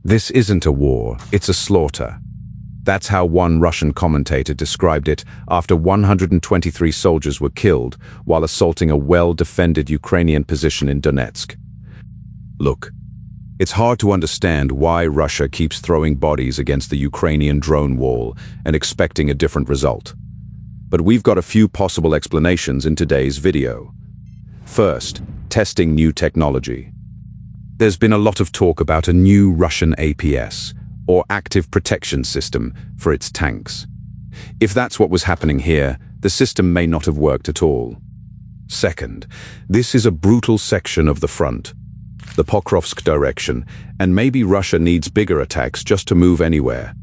This isn't a war, it's a slaughter. That's how one Russian commentator described it after 123 soldiers were killed while assaulting a well-defended Ukrainian position in Donetsk. Look, it's hard to understand why Russia keeps throwing bodies against the Ukrainian drone wall and expecting a different result. But we've got a few possible explanations in today's video. First, testing new technology. There's been a lot of talk about a new Russian APS, or active protection system, for its tanks. If that's what was happening here, the system may not have worked at all. Second, this is a brutal section of the front, the Pokrovsk direction, and maybe Russia needs bigger attacks just to move anywhere.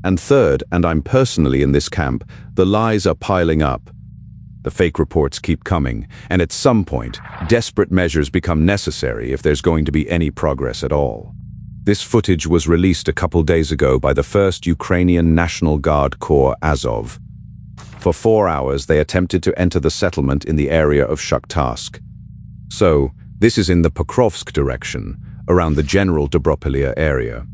And third, and I'm personally in this camp, the lies are piling up. The fake reports keep coming, and at some point, desperate measures become necessary if there's going to be any progress at all. This footage was released a couple days ago by the 1st Ukrainian National Guard Corps Azov. For 4 hours, they attempted to enter the settlement in the area of Shakhtarsk. So, this is in the Pokrovsk direction, around the general Dobropolya area.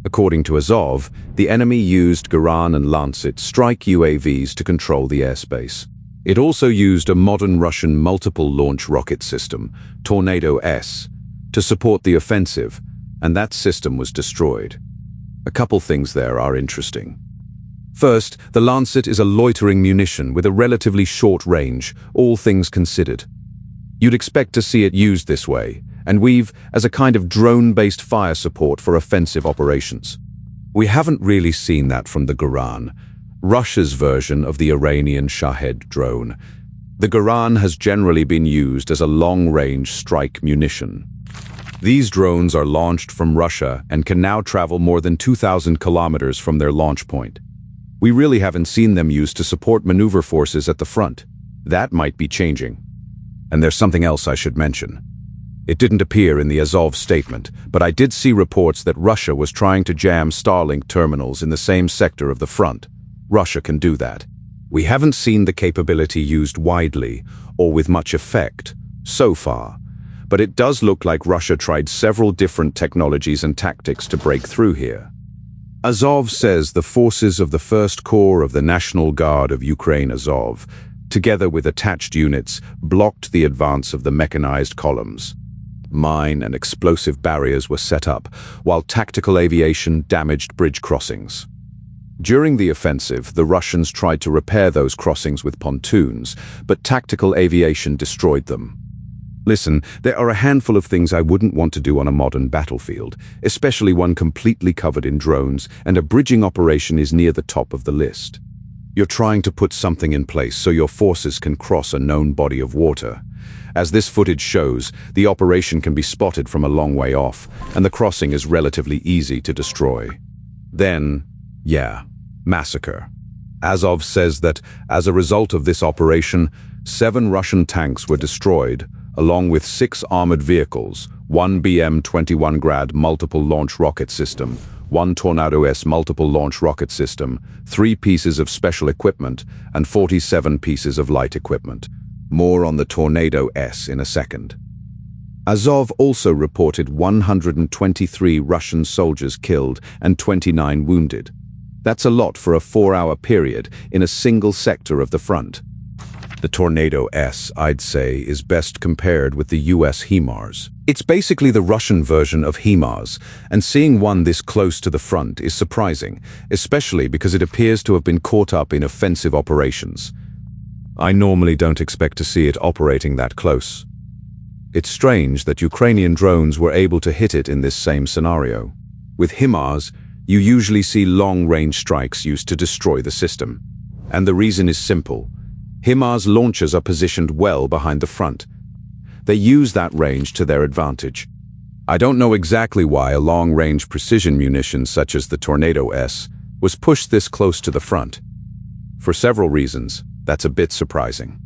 According to Azov, the enemy used Garan and Lancet strike UAVs to control the airspace. It also used a modern Russian multiple-launch rocket system, Tornado-S, to support the offensive, and that system was destroyed. A couple things there are interesting. First, the Lancet is a loitering munition with a relatively short range, all things considered. You'd expect to see it used this way, and we've as a kind of drone-based fire support for offensive operations. We haven't really seen that from the Garan, Russia's version of the Iranian Shahed drone. The Garan has generally been used as a long-range strike munition. These drones are launched from Russia and can now travel more than 2,000 kilometers from their launch point. We really haven't seen them used to support maneuver forces at the front. That might be changing. And there's something else I should mention. It didn't appear in the Azov statement, but I did see reports that Russia was trying to jam Starlink terminals in the same sector of the front. Russia can do that. We haven't seen the capability used widely or with much effect so far, but it does look like Russia tried several different technologies and tactics to break through here. Azov says the forces of the 1st Corps of the National Guard of Ukraine Azov, together with attached units, blocked the advance of the mechanized columns. Mine and explosive barriers were set up, while tactical aviation damaged bridge crossings. During the offensive, the Russians tried to repair those crossings with pontoons, but tactical aviation destroyed them. Listen, there are a handful of things I wouldn't want to do on a modern battlefield, especially one completely covered in drones, and a bridging operation is near the top of the list. You're trying to put something in place so your forces can cross a known body of water. As this footage shows, the operation can be spotted from a long way off, and the crossing is relatively easy to destroy. Then, massacre. Azov says that, as a result of this operation, 7 Russian tanks were destroyed, along with 6 armored vehicles, 1 BM-21 Grad multiple-launch rocket system, 1 Tornado-S multiple-launch rocket system, 3 pieces of special equipment, and 47 pieces of light equipment. More on the Tornado-S in a second. Azov also reported 123 Russian soldiers killed and 29 wounded. That's a lot for a 4-hour period in a single sector of the front. The Tornado-S, I'd say, is best compared with the US HIMARS. It's basically the Russian version of HIMARS, and seeing one this close to the front is surprising, especially because it appears to have been caught up in offensive operations. I normally don't expect to see it operating that close. It's strange that Ukrainian drones were able to hit it in this same scenario. With HIMARS, you usually see long-range strikes used to destroy the system. And the reason is simple. HIMARS launchers are positioned well behind the front. They use that range to their advantage. I don't know exactly why a long-range precision munition such as the Tornado-S was pushed this close to the front. For several reasons, that's a bit surprising.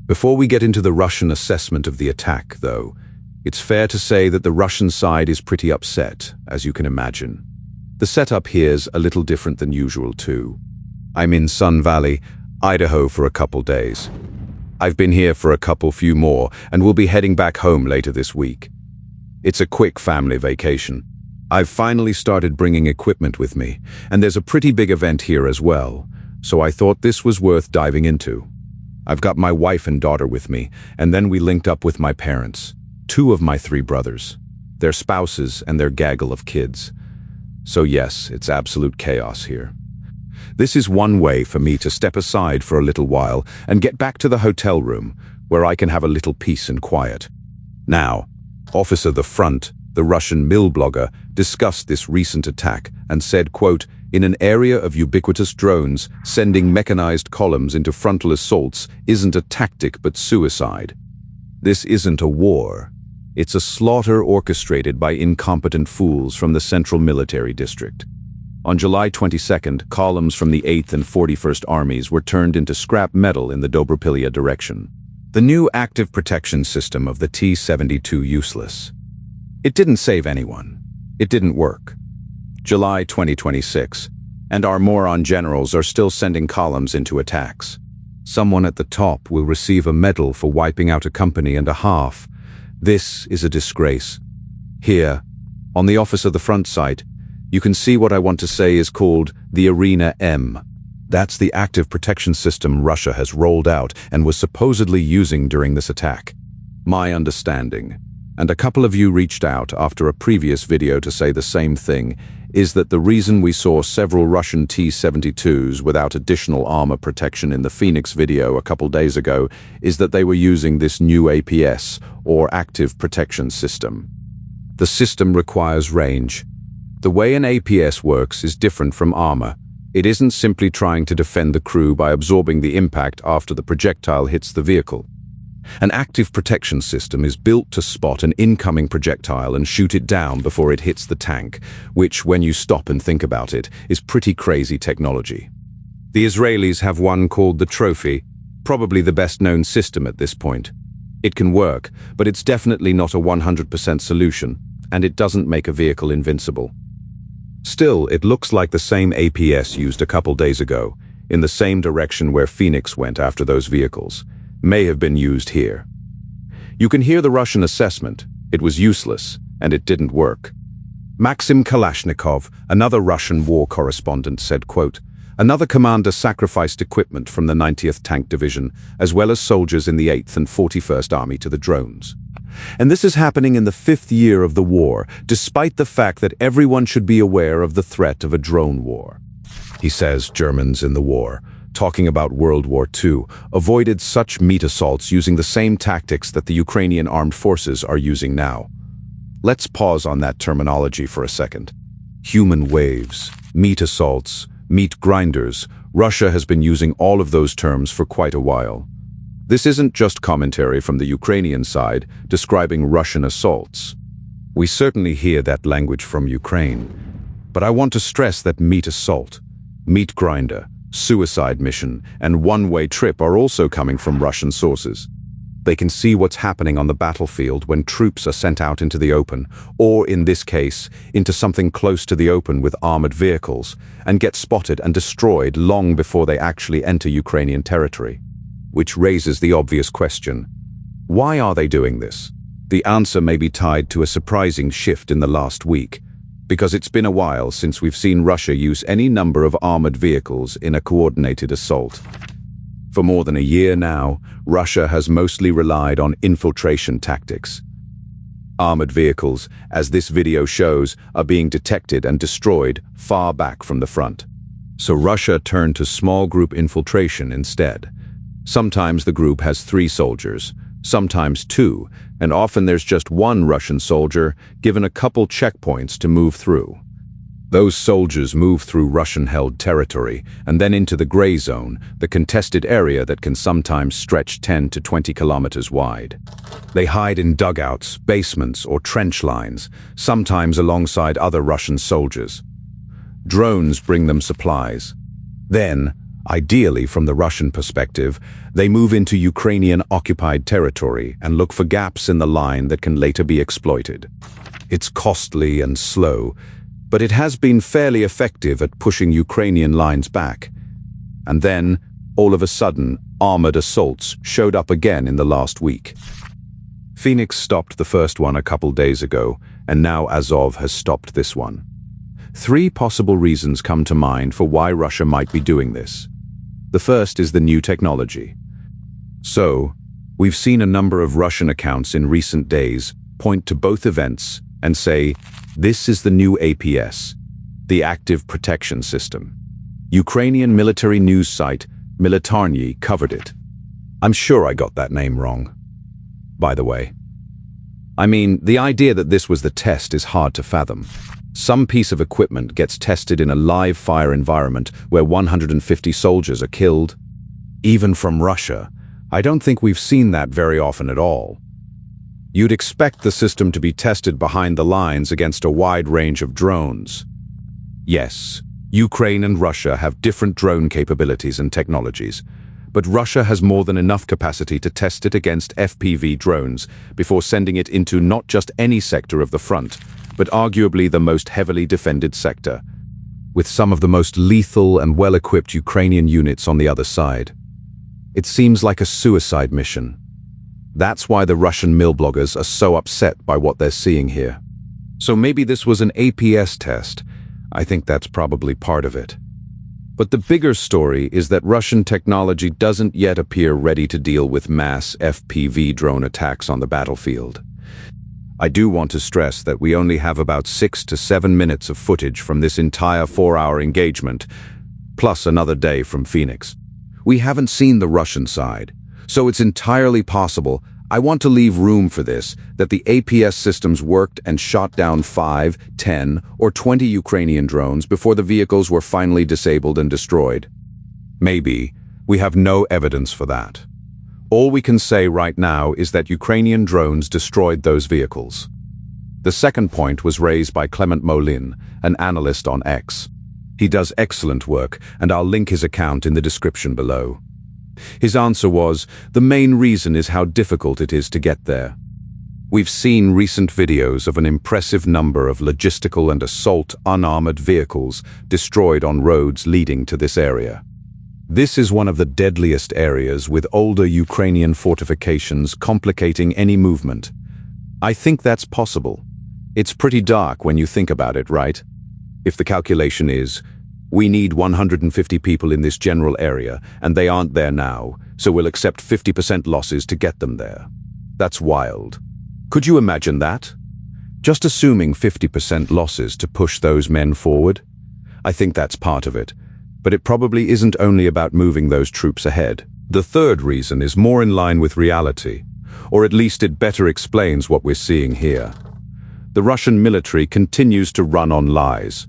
Before we get into the Russian assessment of the attack, though, it's fair to say that the Russian side is pretty upset, as you can imagine. The setup here's a little different than usual too. I'm in Sun Valley, Idaho for a couple days. I've been here for a few more and will be heading back home later this week. It's a quick family vacation. I've finally started bringing equipment with me, and there's a pretty big event here as well, so I thought this was worth diving into. I've got my wife and daughter with me, and then we linked up with my parents, two of my three brothers, their spouses and their gaggle of kids. So yes, it's absolute chaos here. This is one way for me to step aside for a little while and get back to the hotel room, where I can have a little peace and quiet. Now, Officer the Front, the Russian mill blogger, discussed this recent attack and said, quote, "In an area of ubiquitous drones, sending mechanized columns into frontal assaults isn't a tactic but suicide. This isn't a war. It's a slaughter orchestrated by incompetent fools from the Central Military District." On July 22nd, columns from the 8th and 41st Armies were turned into scrap metal in the Dobropilya direction. The new active protection system of the T-72 useless. It didn't save anyone. It didn't work. July 2026, and our moron generals are still sending columns into attacks. Someone at the top will receive a medal for wiping out a company and a half. This is a disgrace. Here, on the Officer the Front site, you can see what I want to say is called the Arena M. That's the active protection system Russia has rolled out and was supposedly using during this attack. My understanding, and a couple of you reached out after a previous video to say the same thing, is that the reason we saw several Russian T-72s without additional armor protection in the Phoenix video a couple days ago is that they were using this new APS, or active protection system. The system requires range. The way an APS works is different from armor. It isn't simply trying to defend the crew by absorbing the impact after the projectile hits the vehicle. An active protection system is built to spot an incoming projectile and shoot it down before it hits the tank, which, when you stop and think about it, is pretty crazy technology. The Israelis have one called the Trophy, probably the best-known system at this point. It can work, but it's definitely not a 100% solution, and it doesn't make a vehicle invincible. Still, it looks like the same APS used a couple days ago, in the same direction where Phoenix went after those vehicles, may have been used here. You can hear the Russian assessment. It was useless, and it didn't work. Maxim Kalashnikov, another Russian war correspondent, said, quote, "Another commander sacrificed equipment from the 90th Tank Division, as well as soldiers in the 8th and 41st Army to the drones. And this is happening in the 5th year of the war, despite the fact that everyone should be aware of the threat of a drone war." He says Germans in the war, talking about World War II, avoided such meat assaults using the same tactics that the Ukrainian armed forces are using now. Let's pause on that terminology for a second. Human waves, meat assaults, meat grinders. Russia has been using all of those terms for quite a while. This isn't just commentary from the Ukrainian side describing Russian assaults. We certainly hear that language from Ukraine. But I want to stress that meat assault, meat grinder, suicide mission, and one-way trip are also coming from Russian sources. They can see what's happening on the battlefield when troops are sent out into the open, or in this case, into something close to the open with armored vehicles, and get spotted and destroyed long before they actually enter Ukrainian territory. Which raises the obvious question, why are they doing this? The answer may be tied to a surprising shift in the last week, because it's been a while since we've seen Russia use any number of armored vehicles in a coordinated assault. For more than a year now, Russia has mostly relied on infiltration tactics. Armored vehicles, as this video shows, are being detected and destroyed far back from the front. So Russia turned to small group infiltration instead. Sometimes the group has 3 soldiers, sometimes 2, and often there's just one Russian soldier given a couple checkpoints to move through. Those soldiers move through Russian-held territory and then into the gray zone, the contested area that can sometimes stretch 10 to 20 kilometers wide. They hide in dugouts, basements, or trench lines, sometimes alongside other Russian soldiers. Drones bring them supplies. Then, ideally from the Russian perspective, they move into Ukrainian-occupied territory and look for gaps in the line that can later be exploited. It's costly and slow, but it has been fairly effective at pushing Ukrainian lines back. And then, all of a sudden, armored assaults showed up again in the last week. Phoenix stopped the first one a couple days ago, and now Azov has stopped this one. 3 possible reasons come to mind for why Russia might be doing this. The first is the new technology. So, we've seen a number of Russian accounts in recent days point to both events and say, this is the new APS, the Active Protection System. Ukrainian military news site Militarny covered it. I'm sure I got that name wrong, by the way. I mean, the idea that this was the test is hard to fathom. Some piece of equipment gets tested in a live fire environment where 150 soldiers are killed. Even from Russia, I don't think we've seen that very often at all. You'd expect the system to be tested behind the lines against a wide range of drones. Yes, Ukraine and Russia have different drone capabilities and technologies, but Russia has more than enough capacity to test it against FPV drones before sending it into not just any sector of the front, but arguably the most heavily defended sector, with some of the most lethal and well-equipped Ukrainian units on the other side. It seems like a suicide mission. That's why the Russian mill bloggers are so upset by what they're seeing here. So maybe this was an APS test. I think that's probably part of it. But the bigger story is that Russian technology doesn't yet appear ready to deal with mass FPV drone attacks on the battlefield. I do want to stress that we only have about 6 to 7 minutes of footage from this entire 4-hour engagement, plus another day from Phoenix. We haven't seen the Russian side, so it's entirely possible, I want to leave room for this, that the APS systems worked and shot down 5, 10, or 20 Ukrainian drones before the vehicles were finally disabled and destroyed. Maybe. We have no evidence for that. All we can say right now is that Ukrainian drones destroyed those vehicles. The second point was raised by Clement Molin, an analyst on X. He does excellent work, and I'll link his account in the description below. His answer was, the main reason is how difficult it is to get there. We've seen recent videos of an impressive number of logistical and assault unarmored vehicles destroyed on roads leading to this area. This is one of the deadliest areas, with older Ukrainian fortifications complicating any movement. I think that's possible. It's pretty dark when you think about it, right? If the calculation is, we need 150 people in this general area, and they aren't there now, so we'll accept 50% losses to get them there. That's wild. Could you imagine that? Just assuming 50% losses to push those men forward? I think that's part of it. But it probably isn't only about moving those troops ahead. The third reason is more in line with reality, or at least it better explains what we're seeing here. The Russian military continues to run on lies.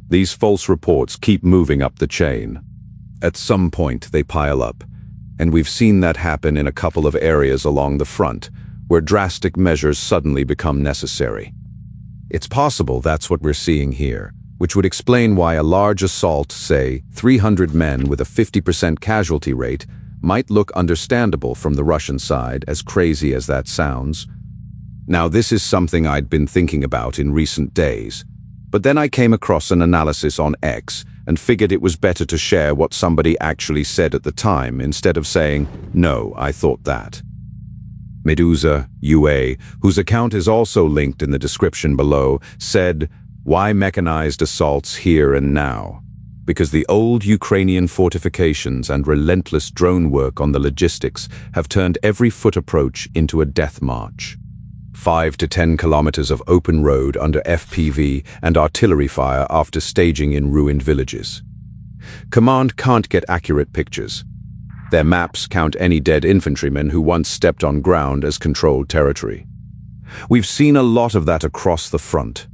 These false reports keep moving up the chain. At some point they pile up, and we've seen that happen in a couple of areas along the front, where drastic measures suddenly become necessary. It's possible that's what we're seeing here, which would explain why a large assault, say 300 men with a 50% casualty rate, might look understandable from the Russian side, as crazy as that sounds. Now, this is something I'd been thinking about in recent days, but then I came across an analysis on X and figured it was better to share what somebody actually said at the time instead of saying, no, I thought that. Medusa, UA, whose account is also linked in the description below, said, why mechanized assaults here and now? Because the old Ukrainian fortifications and relentless drone work on the logistics have turned every foot approach into a death march. 5 to 10 kilometers of open road under FPV and artillery fire after staging in ruined villages. Command can't get accurate pictures. Their maps count any dead infantrymen who once stepped on ground as controlled territory. We've seen a lot of that across the front.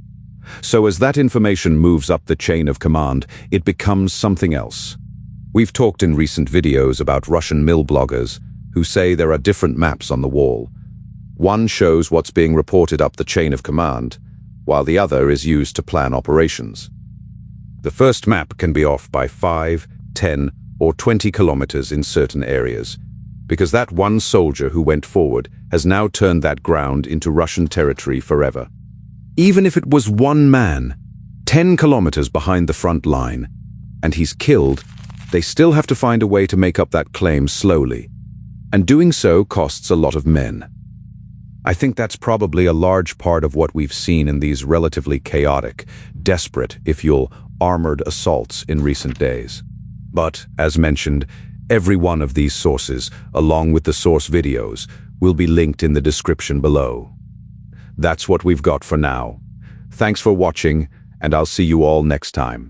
So as that information moves up the chain of command, it becomes something else. We've talked in recent videos about Russian mill bloggers who say there are different maps on the wall. One shows what's being reported up the chain of command, while the other is used to plan operations. The first map can be off by 5, 10, or 20 kilometers in certain areas, because that one soldier who went forward has now turned that ground into Russian territory forever. Even if it was one man, 10 kilometers behind the front line, and he's killed, they still have to find a way to make up that claim slowly. And doing so costs a lot of men. I think that's probably a large part of what we've seen in these relatively chaotic, desperate, if you'll, armored assaults in recent days. But, as mentioned, every one of these sources, along with the source videos, will be linked in the description below. That's what we've got for now. Thanks for watching, and I'll see you all next time.